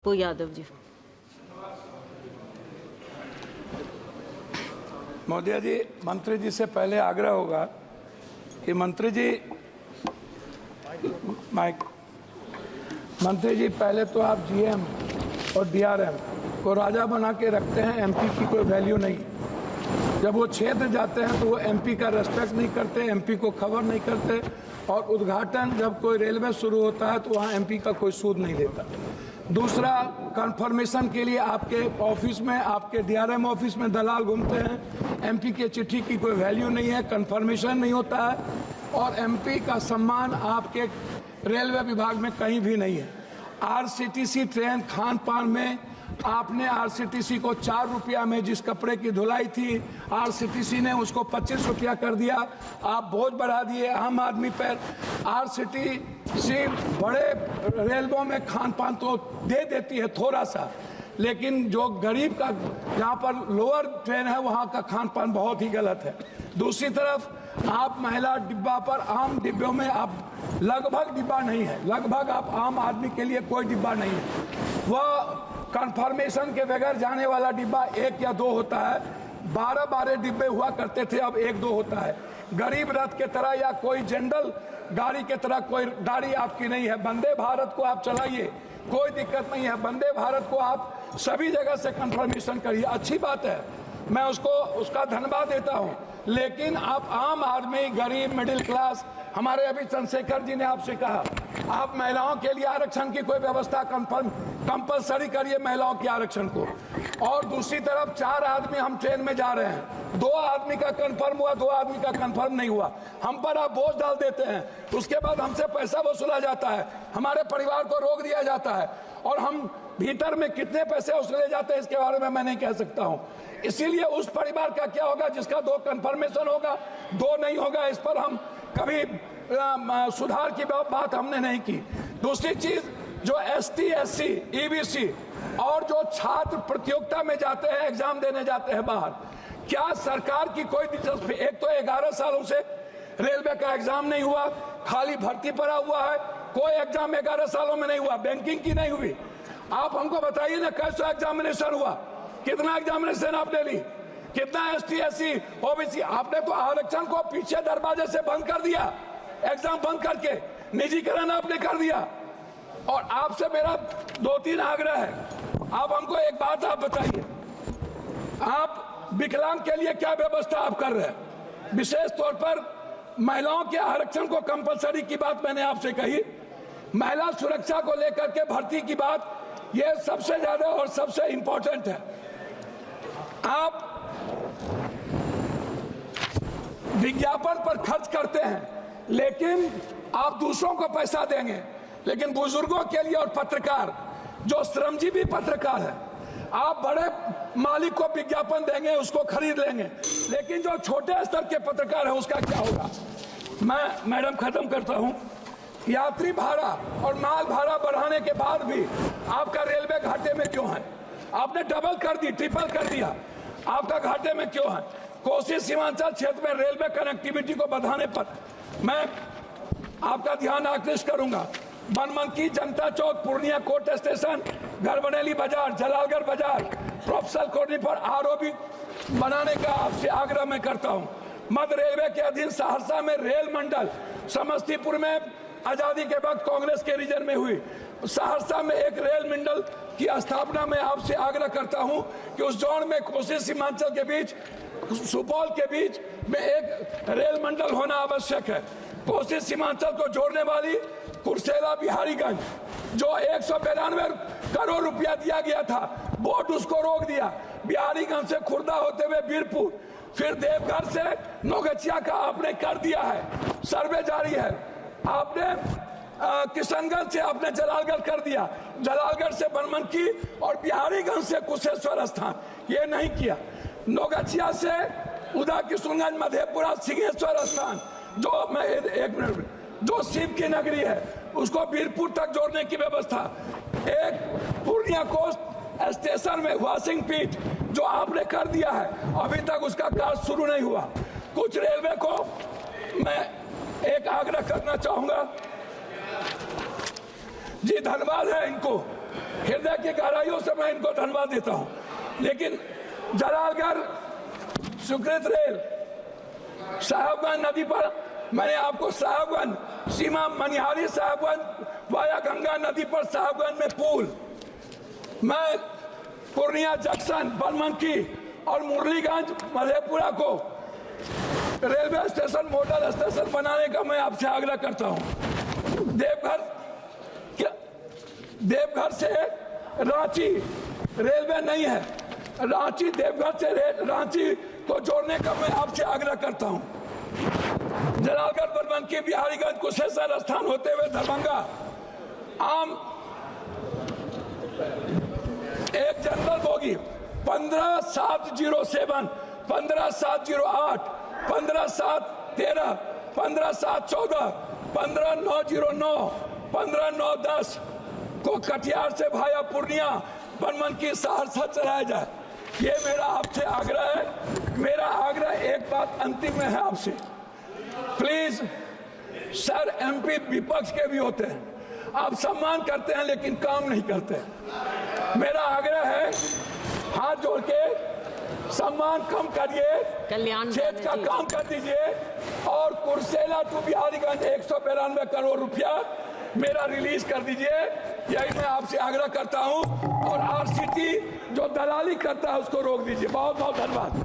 वो यादव जी। महोदय जी, मंत्री जी से पहले आग्रह होगा कि मंत्री जी पहले तो आप जीएम और डीआरएम को राजा बना के रखते हैं, एमपी की कोई वैल्यू नहीं। जब वो क्षेत्र जाते हैं तो वो एमपी का रेस्पेक्ट नहीं करते, एमपी को खबर नहीं करते, और उद्घाटन जब कोई रेलवे शुरू होता है तो वहाँ एमपी का कोई सूद नहीं लेता। दूसरा, कंफर्मेशन के लिए आपके ऑफिस में, आपके डीआरएम ऑफिस में दलाल घूमते हैं। एमपी के चिट्ठी की कोई वैल्यू नहीं है, कंफर्मेशन नहीं होता है, और एमपी का सम्मान आपके रेलवे विभाग में कहीं भी नहीं है। आरसीटीसी ट्रेन खान पान में आपने आरसीटीसी को 4 रुपया में जिस कपड़े की धुलाई थी, आरसीटीसी ने उसको 25 रुपया कर दिया। आप बोझ बढ़ा दिए आम आदमी पर। आरसीटीसी बड़े रेलवों में खान पान तो दे देती है थोड़ा सा, लेकिन जो गरीब का, जहाँ पर लोअर ट्रेन है, वहाँ का खान पान बहुत ही गलत है। दूसरी तरफ आप महिला डिब्बा पर, आम डिब्बों में आप लगभग डिब्बा नहीं है, लगभग आप आम आदमी के लिए कोई डिब्बा नहीं है। वह कंफर्मेशन के बगैर जाने वाला डिब्बा 1 या 2 होता है। 12 डिब्बे हुआ करते थे, अब 1-2 होता है। गरीब रथ के तरह या कोई जनरल गाड़ी के तरह कोई गाड़ी आपकी नहीं है। वंदे भारत को आप चलाइए, कोई दिक्कत नहीं है। वंदे भारत को आप सभी जगह से कंफर्मेशन करिए, अच्छी बात है, मैं उसका धन्यवाद देता हूं। लेकिन आप आम आदमी, गरीब, मिडिल क्लास, हमारे अभी चंद्रशेखर जी ने आपसे कहा आप महिलाओं के लिए आरक्षण की कोई व्यवस्था कंपलसरी करिए, महिलाओं के आरक्षण को। और दूसरी तरफ 4 आदमी हम ट्रेन में जा रहे हैं, 2 आदमी का कंफर्म हुआ, 2 आदमी का कंफर्म नहीं हुआ, हम पर आप बोझ डाल देते हैं। उसके बाद हमसे पैसा वसूला जाता है, हमारे परिवार को रोक दिया जाता है, और हम भीतर में कितने पैसे वसूले जाते हैं इसके बारे में मैं नहीं कह सकता हूं। इसीलिए उस परिवार का क्या होगा जिसका 2 कंफर्मेशन होगा, 2 नहीं होगा, इस पर हम कभी सुधार की बात हमने नहीं की। दूसरी चीज, जो एसटी, एससी, ईबीसी और जो छात्र प्रतियोगिता में जाते हैं, एग्जाम देने जाते हैं बाहर, क्या सरकार की कोई दिलचस्पी? एक तो 11 सालों से रेलवे का एग्जाम नहीं हुआ, खाली भर्ती पड़ा हुआ है, कोई एग्जाम 11 सालों में नहीं हुआ, बैंकिंग की नहीं हुई। आप हमको बताइए ना, कैसा एग्जामिनेशन हुआ, कितना एग्जामिनेशन आपने ली, कितना एसटी, एससी, ओबीसी? आपने तो आरक्षण को पीछे दरवाजे से बंद कर दिया, एग्जाम बंद करके निजीकरण आपने कर दिया। और आपसे मेरा 2-3 आग्रह है, आप हमको एक बात आप बताइए, आप विकलांग के लिए क्या व्यवस्था आप कर रहे हैं? विशेष तौर पर महिलाओं के आरक्षण को कंपलसरी की बात मैंने आपसे कही, महिला सुरक्षा को लेकर के भर्ती की बात, यह सबसे ज्यादा और सबसे इंपॉर्टेंट है। आप विज्ञापन पर खर्च करते हैं, लेकिन आप दूसरों को पैसा देंगे, लेकिन बुजुर्गों के लिए और पत्रकार, जो श्रमजीवी पत्रकार है, आप बड़े मालिक को विज्ञापन देंगे, उसको खरीद लेंगे, लेकिन जो छोटे स्तर के पत्रकार है उसका क्या होगा? मैं मैडम खत्म करता हूं। यात्री भाड़ा और माल भाड़ा बढ़ाने के बाद भी आपका रेलवे घाटे में क्यों है? आपने डबल कर दी, ट्रिपल कर दिया, आपका घाटे में क्यों है? कोसी सीमांचल क्षेत्र में रेलवे कनेक्टिविटी को बढ़ाने पर मैं आपका ध्यान आकृष्ट करूंगा। बनमनकी, जनता चौक, पूर्णिया कोर्ट स्टेशन, गढ़बरेली बाजार, जलालगढ़ बाजार, प्रोफेसर कॉलोनी पर आरओबी बनाने का आपसे आग्रह मैं करता हूं। मध्य रेलवे के अधीन सहरसा में रेल मंडल, समस्तीपुर में आजादी के वक्त कांग्रेस के रीजन में हुई, सहरसा में एक रेल मंडल की स्थापना में आपसे आग्रह करता हूं कि उस जोन में कोसी सीमांचल के बीच, सुपौल के बीच में एक रेल मंडल होना आवश्यक है। कोसी सीमांचल को जोड़ने वाली कुर्सेला बिहारीगंज, जो 192 करोड़ रुपया दिया गया था, बोर्ड उसको रोक दिया। बिहारीगंज से खुर्दा होते हुए बीरपुर, फिर देवघर से नौगछिया का आपने कर दिया है, सर्वे जारी है। आपने किशनगंज से आपने जलालगढ़ कर दिया, जलालगढ़ से बनमनकी और बिहारीगंज से कुशेश्वर स्थान, ये नहीं किया। नौगछिया से उदा किशनगंज, मधेपुरा, सिंहेश्वर स्थान, जो मैं एक मिनट, जो शिव की नगरी है, उसको बीरपुर तक जोड़ने की व्यवस्था। एक पूर्णिया कोस्ट स्टेशन में वॉशिंग पीट जो आपने कर दिया है, अभी तक उसका कार्य शुरू नहीं हुआ। कुछ रेलवे को मैं एक आग्रह करना चाहूंगा जी, धन्यवाद है इनको हृदय की गहराइयों से मैं इनको धन्यवाद देता हूं। लेकिन जलालगढ़ सुकृत रेल साहबगंज नदी पर मैंने आपको साहबगंज सीमा मनिहारी साहबगंज वाया गंगा नदी पर साहबगंज में पुल, मैं पूर्णिया जंक्शन बनमनकी और मुरलीगंज मधेपुरा को रेलवे स्टेशन मॉडल स्टेशन बनाने का मैं आपसे आग्रह करता हूं। देवघर से रांची रेलवे नहीं है, रांची देवघर से रांची को जोड़ने का मैं आपसे आग्रह करता हूं। जलालगढ़ बनमनकी बिहारीगंज कुशेश्वर स्थान होते हुए दरभंगा आम एक जनरल बोगी 15,707, 15,708, 15,713, 15,714, 15,909, 15,910 को कटिहार से भाया पूर्णिया बनमनकी सहरसा चलाया जाए। ये मेरा आपसे आग्रह है। मेरा आग्रह एक बात अंतिम में है आपसे, प्लीज सर, एमपी विपक्ष के भी होते हैं, आप सम्मान करते हैं लेकिन काम नहीं करते हैं। मेरा आग्रह है, हाथ जोड़ के सम्मान कम करिए, क्षेत्र का काम कर दीजिए और कुर्सेला टू बिहारीगंज 192 करोड़ रुपया मेरा रिलीज कर दीजिए। यही मैं आपसे आग्रह करता हूं और आरसीटी जो दलाली करता है उसको रोक दीजिए। बहुत बहुत धन्यवाद।